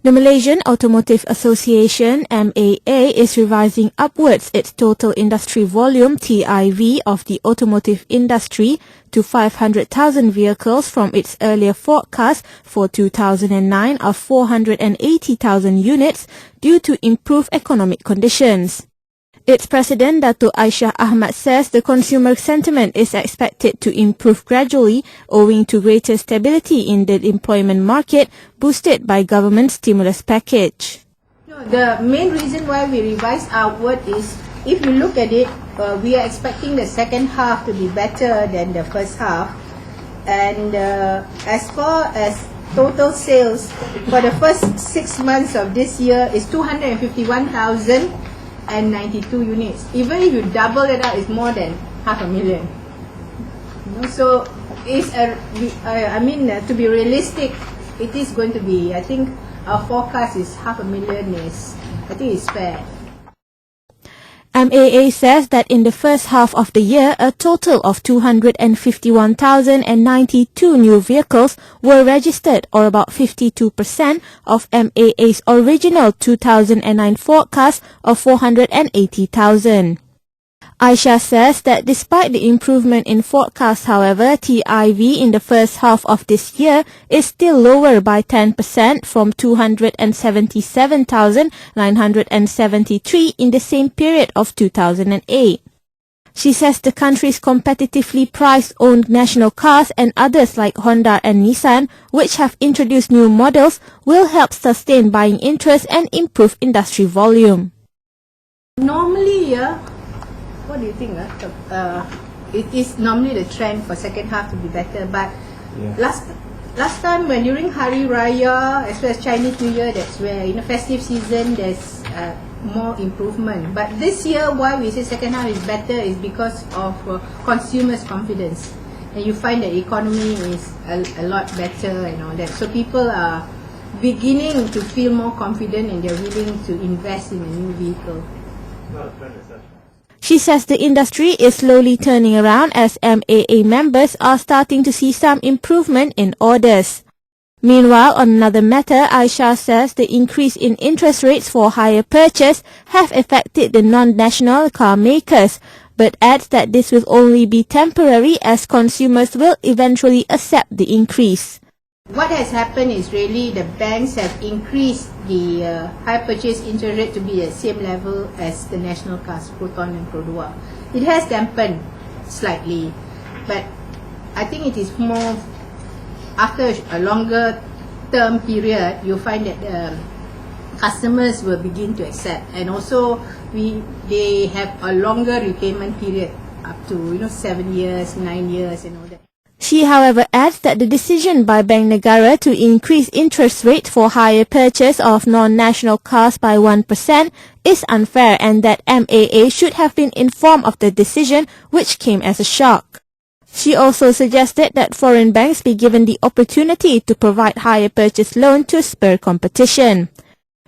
The Malaysian Automotive Association (MAA) is revising upwards its total industry volume (TIV) of the automotive industry to 500,000 vehicles from its earlier forecast for 2009 of 480,000 units due to improved economic conditions. Its president, Dato' Aisyah Ahmad, says the consumer sentiment is expected to improve gradually owing to greater stability in the employment market boosted by government stimulus package. The main reason why we revised outward is, if you look at it, we are expecting the second half to be better than the first half. And as far as total sales for the first 6 months of this year is 251,092 units. Even if you double it out, it's more than 500,000. So it's to be realistic, it is going to be, I think our forecast is 500,000 I think it's fair. MAA says that in the first half of the year, a total of 251,092 new vehicles were registered, or about 52% of MAA's original 2009 forecast of 480,000. Aisha says that despite the improvement in forecast, however, TIV in the first half of this year is still lower by 10% from 277,973 in the same period of 2008. She says the country's competitively priced owned national cars and others like Honda and Nissan, which have introduced new models, will help sustain buying interest and improve industry volume. Normally, what do you think? It is normally the trend for second half to be better, but last time when during Hari Raya as well as Chinese New Year, that's where festive season there's more improvement. But this year, why we say second half is better is because of consumers' confidence, and you find the economy is a lot better and all that. So people are beginning to feel more confident and they're willing to invest in a new vehicle. She says the industry is slowly turning around as MAA members are starting to see some improvement in orders. Meanwhile, on another matter, Aisha says the increase in interest rates for hire purchase have affected the non-national car makers, but adds that this will only be temporary as consumers will eventually accept the increase. What has happened is really the banks have increased the hire purchase interest rate to be at the same level as the national cars, Proton and Pro 2. It has dampened slightly, but I think it is more after a longer term period, you'll find that customers will begin to accept, and also they have a longer repayment period up to 7 years, 9 years and all that. She, however, adds that the decision by Bank Negara to increase interest rate for hire purchase of non-national cars by 1% is unfair and that MAA should have been informed of the decision, which came as a shock. She also suggested that foreign banks be given the opportunity to provide hire purchase loan to spur competition.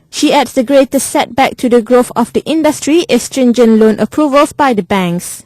She adds the greatest setback to the growth of the industry is stringent loan approvals by the banks.